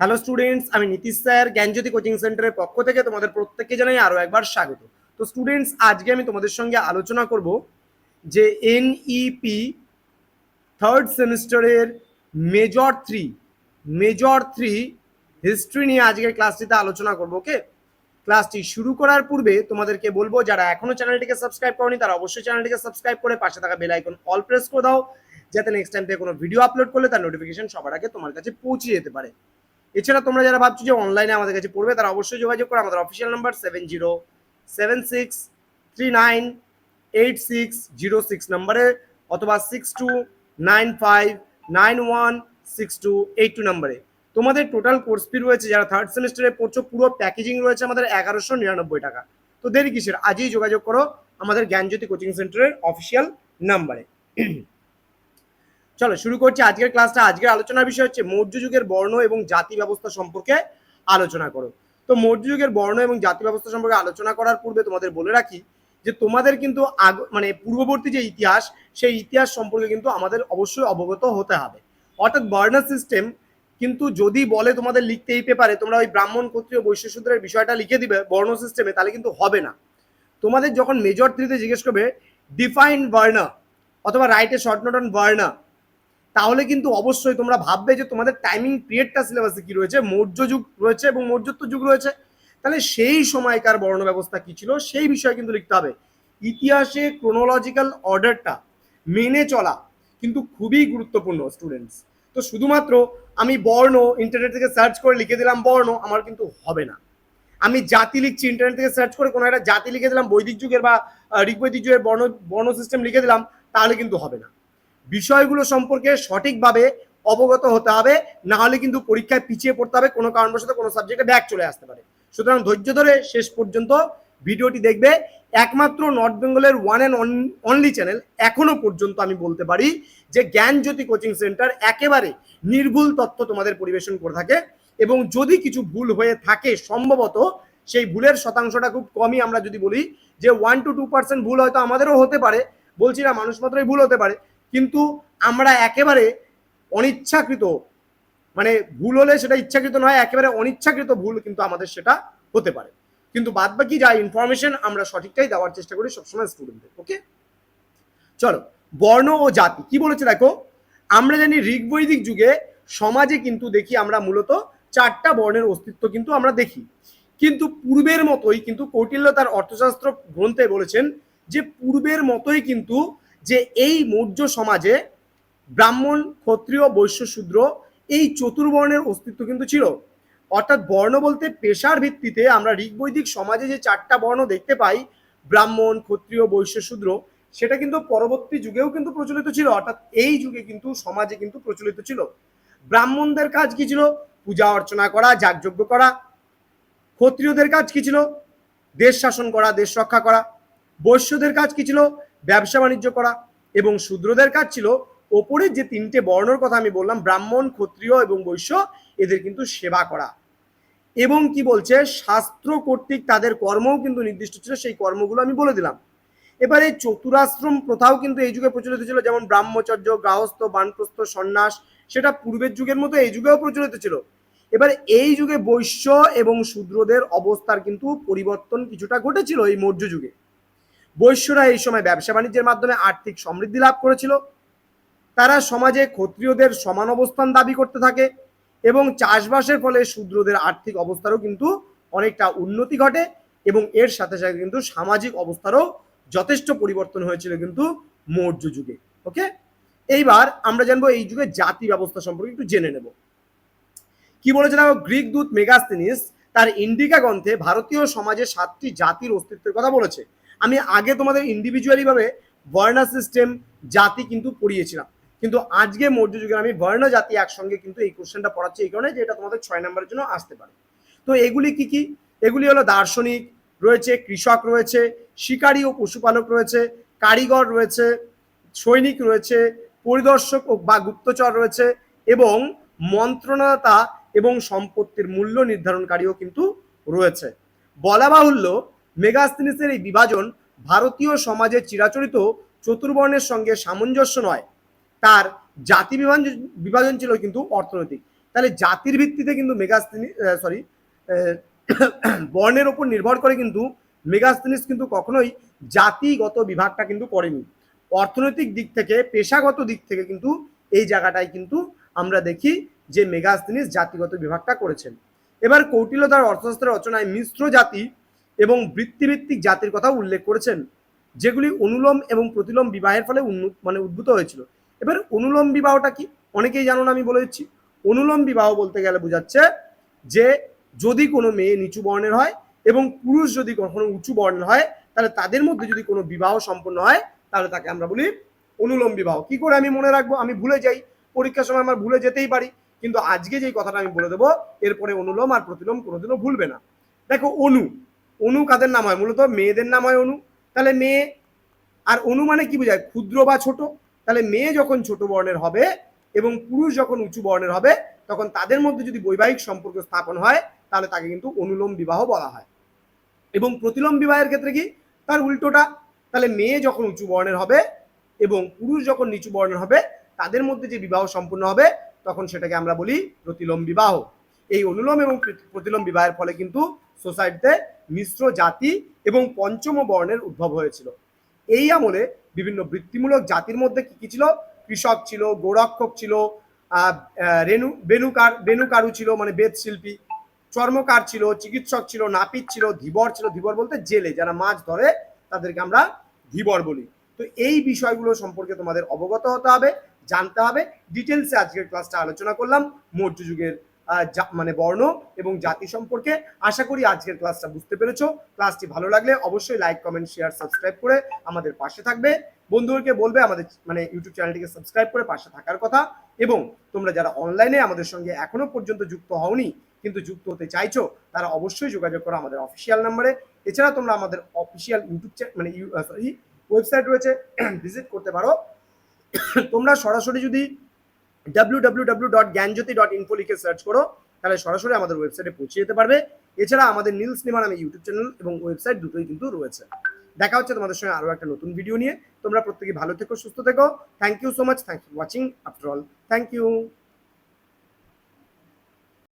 Hello students, আমি Nitish sir জ্ঞানজ্যোতি coaching সেন্টারের পক্ষ থেকে তোমাদের প্রত্যেককে জানাই আরো একবার স্বাগত। তো স্টুডেন্টস, আজকে আমি তোমাদের সঙ্গে আলোচনা করব যে এনইপি থার্ড সেমিস্টারের মেজর থ্রি হিস্ট্রি নিয়ে আজকের ক্লাসটিতে আলোচনা করব। ওকে, ক্লাসটি শুরু করার পূর্বে তোমাদেরকে বলবো, যারা এখনো চ্যানেলটিকে সাবস্ক্রাইব করনি তারা অবশ্যই চ্যানেলটিকে সাবস্ক্রাইব করে পাশে থাকা বেল আইকন অল প্রেস করে দাও, যাতে নেক্সট টাইম থেকে কোনো ভিডিও আপলোড করলে তার নোটিফিকেশন সবার আগে তোমার কাছে পৌঁছে যেতে পারে। এছাড়া তোমরা যারা ভাবছো যে অনলাইনে আমাদের কাছে পড়বে, তারা অবশ্যই যোগাযোগ করো আমাদের অফিসিয়াল নাম্বার 7076398606 নম্বরে, অথবা 6295916282 নম্বরে। তোমাদের টোটাল কোর্স ফি রয়েছে, যারা থার্ড সেমিস্টারে পড়ছো পুরো প্যাকেজিং রয়েছে আমাদের 1199 টাকা। তো দেরি কিসের, আজই যোগাযোগ করো আমাদের জ্ঞানজ্যোতি কোচিং সেন্টারের অফিসিয়াল নাম্বারে। চলো শুরু করছি আজকের ক্লাসটা। আজকের আলোচনার বিষয় হচ্ছে মৌর্য যুগের বর্ণ এবং জাতি ব্যবস্থা সম্পর্কে আলোচনা করো। তো মৌর্য যুগের বর্ণ এবং জাতি ব্যবস্থা সম্পর্কে আলোচনা করার পূর্বে তোমাদের বলে রাখি যে তোমাদের কিন্তু পূর্ববর্তী যে ইতিহাস, সেই ইতিহাস সম্পর্কে কিন্তু আমাদের অবশ্যই অবগত হতে হবে। অর্থাৎ বর্ণ সিস্টেম কিন্তু যদি বলে তোমাদের লিখতে এই পেপারে তোমরা ওই ব্রাহ্মণ ক্ষত্রিয় বৈশ্য শূদ্রের বিষয়টা লিখে দিবে বর্ণ সিস্টেমে, তাহলে কিন্তু হবে না। তোমাদের যখন মেজর থ্রিতে জিজ্ঞেস করবে ডিফাইন বর্ণ অথবা write a short note on বর্ণ, তাহলে কিন্তু অবশ্যই তোমরা ভাববে যে তোমাদের টাইমিং পিরিয়ডটা সিলেবাসে কি রয়েছে, মৌর্য যুগ রয়েছে এবং মৌর্যত্ব যুগ রয়েছে। তাহলে সেই সময়কার বর্ণ ব্যবস্থা কি ছিল সেই বিষয়ে কিন্তু লিখতে হবে। ইতিহাসে ক্রোনোলজিক্যাল অর্ডারটা মেনে চলা কিন্তু খুবই গুরুত্বপূর্ণ স্টুডেন্টস। তো শুধুমাত্র আমি বর্ণ ইন্টারনেট থেকে সার্চ করে লিখে দিলাম বর্ণ, আমার কিন্তু হবে না। আমি জাতি লিখছি, ইন্টারনেট থেকে সার্চ করে কোনো একটা জাতি লিখে দিলাম বৈদিক যুগের বা ঋগ্বৈদিক যুগের বর্ণ সিস্টেম লিখে দিলাম, তাহলে কিন্তু হবে না। বিষয়গুলো সম্পর্কে সঠিকভাবে অবগত হতে হবে, না হলে কিন্তু পরীক্ষায় পিছিয়ে পড়তে হবে, কোনো কারণবশত কোনো সাবজেক্টে ব্যাক চলে আসতে পারে। সুতরাং ধৈর্য ধরে শেষ পর্যন্ত ভিডিওটি দেখবে। একমাত্র নর্থ বেঙ্গলের ওয়ান অ্যান্ড অনলি চ্যানেল এখনো পর্যন্ত আমি বলতে পারি যে জ্ঞানজ্যোতি কোচিং সেন্টার একেবারে নির্ভুল তথ্য তোমাদের পরিবেশন করে থাকে, এবং যদি কিছু ভুল হয়ে থাকে সম্ভবত সেই ভুলের শতাংশটা খুব কমই। আমরা যদি বলি যে 1 to 2% ভুল হয়তো আমাদেরও হতে পারে, বলছি না মানুষ মাত্রই ভুল হতে পারে, কিন্তু আমরা একেবারে অনিচ্ছাকৃত, মানে ভুল হলে সেটা ইচ্ছাকৃত নয়, একেবারে অনিচ্ছাকৃত ভুল কিন্তু আমাদের সেটা হতে পারে। কিন্তু বাদ বাকি যা ইনফরমেশন আমরা সঠিকটাই দেওয়ার চেষ্টা করি সবসময় স্টুডেন্টদের। ওকে, চলো বর্ণ ও জাতি কি বলেছে দেখো। আমরা জানি ঋগ্বৈদিক যুগে সমাজে কিন্তু দেখি আমরা মূলত 4টা বর্ণের অস্তিত্ব কিন্তু আমরা দেখি, কিন্তু পূর্বের মতোই কিন্তু কৌটিল্য তার অর্থশাস্ত্র গ্রন্থে বলেছেন যে পূর্বের মতোই কিন্তু যে এই মৌর্য সমাজে ব্রাহ্মণ ক্ষত্রিয় বৈশ্য শূদ্র এই চতুর্বর্ণের অস্তিত্ব কিন্তু ছিল। অর্থাৎ বর্ণ বলতে পেশার ভিত্তিতে আমরা ঋগ্বৈদিক সমাজে যে 4টা বর্ণ দেখতে পাই, ব্রাহ্মণ ক্ষত্রিয় বৈশ্য শূদ্র, সেটা কিন্তু পরবর্তী যুগেও কিন্তু প্রচলিত ছিল। অর্থাৎ এই যুগে কিন্তু সমাজে কিন্তু প্রচলিত ছিল। ব্রাহ্মণদের কাজ কি ছিল? পূজা অর্চনা করা, যাগযজ্ঞ করা। ক্ষত্রিয়দের কাজ কি ছিল? দেশ শাসন করা, দেশ রক্ষা করা। বৈশ্যদের কাজ কি ছিল? ব্যবসা বাণিজ্য করা। এবং শূদ্রদের কাজ ছিল ওপরের যে 3টে বর্ণের কথা আমি বললাম, ব্রাহ্মণ ক্ষত্রিয় এবং বৈশ্য, এদের কিন্তু সেবা করা। এবং কি বলছে, শাস্ত্র কর্তৃক তাদের কর্মও কিন্তু নির্দিষ্ট ছিল, সেই কর্মগুলো আমি বলে দিলাম। এবারে চতুরাশ্রম প্রথাও কিন্তু এই যুগে প্রচলিত ছিল, যেমন ব্রাহ্মচর্য, গাহস্থ, বানপ্রস্থ, সন্ন্যাস, সেটা পূর্বের যুগের মতো এই যুগেও প্রচলিত ছিল। এবার এই যুগে বৈশ্য এবং শূদ্রদের অবস্থার কিন্তু পরিবর্তন কিছুটা ঘটেছিল এই মৌর্য যুগে। বৈশ্যরা এই সময় ব্যবসা বাণিজ্যের মাধ্যমে আর্থিক সমৃদ্ধি লাভ করেছিল। তারা সমাজে ক্ষত্রিয়দের সমান অবস্থান দাবি করতে থাকে, এবং চাষবাসের ফলে শূদ্রদের আর্থিক অবস্থারও কিন্তু অনেকটা উন্নতি ঘটে, এবং এর সাথে সাথে কিন্তু সামাজিক অবস্থারও যথেষ্ট পরিবর্তন হয়েছিল কিন্তু মৌর্য যুগে। ওকে, এইবার আমরা জানবো এই যুগে জাতি ব্যবস্থা সম্পর্কে একটু জেনে নেব। কি বলেছে দেখো, গ্রিক দূত মেগাস্তিনিস তার ইন্ডিকা গ্রন্থে ভারতীয় সমাজে 7টি জাতির অস্তিত্বের কথা বলেছে। আমি আগে তোমাদের ইন্ডিভিজুয়ালি ভাবে বর্ণ সিস্টেম জাতি কিন্তু পড়িয়েছিলাম, কিন্তু আজকে মৌর্য যুগের আমি বর্ণ জাতি একসঙ্গে কিন্তু এই কোশ্চেনটা পড়াচ্ছি এই কারণে যে এটা তোমাদের 6 নম্বরের জন্য আসতে পারে। তো এগুলি কি কি? এগুলি হলো দার্শনিক রয়েছে, কৃষক রয়েছে, শিকারী ও পশুপালক রয়েছে, কারিগর রয়েছে, সৈনিক রয়েছে, পরিদর্শক ও বা গুপ্তচর রয়েছে, এবং মন্ত্রণাতা এবং সম্পত্তির মূল্য নির্ধারণকারীও কিন্তু রয়েছে। বলা বাহুল্য মেগাস্তিনিসের এই বিভাজন ভারতীয় সমাজের চিরাচরিত চতুর্বর্ণের সঙ্গে সামঞ্জস্য নয়, তার জাতি বিভাজন ছিল কিন্তু অর্থনৈতিক। তাহলে জাতির ভিত্তিতে কিন্তু মেগাস্থেনিস বর্ণের ওপর নির্ভর করে কিন্তু মেগাস্থেনিস কিন্তু কখনোই জাতিগত বিভাগটা কিন্তু করেনি। অর্থনৈতিক দিক থেকে, পেশাগত দিক থেকে কিন্তু এই জায়গাটায় কিন্তু আমরা দেখি যে মেগাস্থেনিস জাতিগত বিভাগটা করেছেন। এবার কৌটিল্য তার অর্থশাস্ত্রের রচনায় মিশ্র জাতি এবং বৃত্তিভিত্তিক জাতির কথা উল্লেখ করেছেন, যেগুলি অনুলোম এবং প্রতিলোম বিবাহের ফলে উদ্ভূত হয়েছিল। এবার অনুলোম বিবাহটা কি অনেকেই জানো না, আমি বলে দিচ্ছি। অনুলোম বিবাহ বলতে গেলে বোঝাচ্ছে যে যদি কোনো মেয়ে নিচু বর্ণের হয় এবং পুরুষ যদি কখনো উঁচু বর্ণের হয়, তাহলে তাদের মধ্যে যদি কোনো বিবাহ সম্পন্ন হয় তাহলে তাকে আমরা বলি অনুলোম বিবাহ। কি করে আমি মনে রাখবো? আমি ভুলে যাই, পরীক্ষার সময় আমার ভুলে যেতেই পারি, কিন্তু আজকে যেই কথাটা আমি বলে দেবো এরপরে অনুলোম আর প্রতিলোম কোনোদিনও ভুলবে না। দেখো অনু, অনু কাদের নাম হয়? মূলত মেয়েদের নাম হয় অনু। তাহলে মেয়ে, আর অনু মানে কি বোঝায়? ক্ষুদ্র বা ছোট। তাহলে মেয়ে যখন ছোট বর্ণের হবে এবং পুরুষ যখন উঁচু বর্ণের হবে, তখন তাদের মধ্যে যদি বৈবাহিক সম্পর্ক স্থাপন হয় তাহলে তাকে কিন্তু অনুলোম বিবাহ বলা হয়। এবং প্রতিলোম বিবাহের ক্ষেত্রে কি? তার উল্টোটা। তাহলে মেয়ে যখন উঁচু বর্ণের হবে এবং পুরুষ যখন নিচু বর্ণের হবে, তাদের মধ্যে যে বিবাহ সম্পূর্ণ হবে তখন সেটাকে আমরা বলি প্রতিলোম বিবাহ। এই অনুলোম এবং প্রতিলোম বিবাহের ফলে কিন্তু সোসাইটিতে মিশ্র জাতি এবং পঞ্চম বর্ণের উদ্ভব হয়েছিল। এই আমলে বিভিন্ন বৃত্তিমূলক জাতির মধ্যে কি কি ছিল? কৃষক ছিল, গোরক্ষক ছিল, বেনুকারু ছিল মানে বেদ শিল্পী, চর্মকার ছিল, চিকিৎসক ছিল, নাপিত ছিল, ধীবর ছিল। ধীবর বলতে জেলে যারা মাছ ধরে তাদেরকে আমরা ধীবর বলি। তো এই বিষয়গুলো সম্পর্কে তোমাদের অবগত হতে হবে, জানতে হবে। ডিটেলসে আজকের ক্লাসটা আলোচনা করলাম মৌর্য যুগের মানে বর্ণ এবং জাতি সম্পর্কে। আশা করি আজকের ক্লাসটা বুঝতে পেরেছো। ক্লাসটি ভালো লাগলে অবশ্যই লাইক, কমেন্ট, শেয়ার, সাবস্ক্রাইব করে আমাদের পাশে থাকবে। বন্ধুদেরকে বলবে আমাদের মানে ইউটিউব চ্যানেলটিকে সাবস্ক্রাইব করে পাশে থাকার কথা। এবং তোমরা যারা অনলাইনে আমাদের সঙ্গে এখনো পর্যন্ত যুক্ত হওনি কিন্তু যুক্ত হতে চাইছো, তারা অবশ্যই যোগাযোগ করো আমাদের অফিসিয়াল নাম্বারে। এছাড়া তোমরা আমাদের অফিসিয়াল ইউটিউব মানে ওয়েবসাইট রয়েছে, ভিজিট করতে পারো। তোমরা সরাসরি যদি www.জ্ঞানজ্যোতি.info লিখে সার্চ করো তাহলে সরাসরি আমাদের ওয়েবসাইটে পৌঁছে যেতে পারবে। এছাড়া আমাদের নীল সিনেমা নামে ইউটিউব চ্যানেল এবং ওয়েবসাইট দুটোই কিন্তু রয়েছে। দেখা হচ্ছে তোমাদের সঙ্গে আরো একটা নতুন ভিডিও নিয়ে। তোমরা প্রত্যেকে ভালো থেকো, সুস্থ থেকো। Thank you so much. Thank you watching after all. Thank you.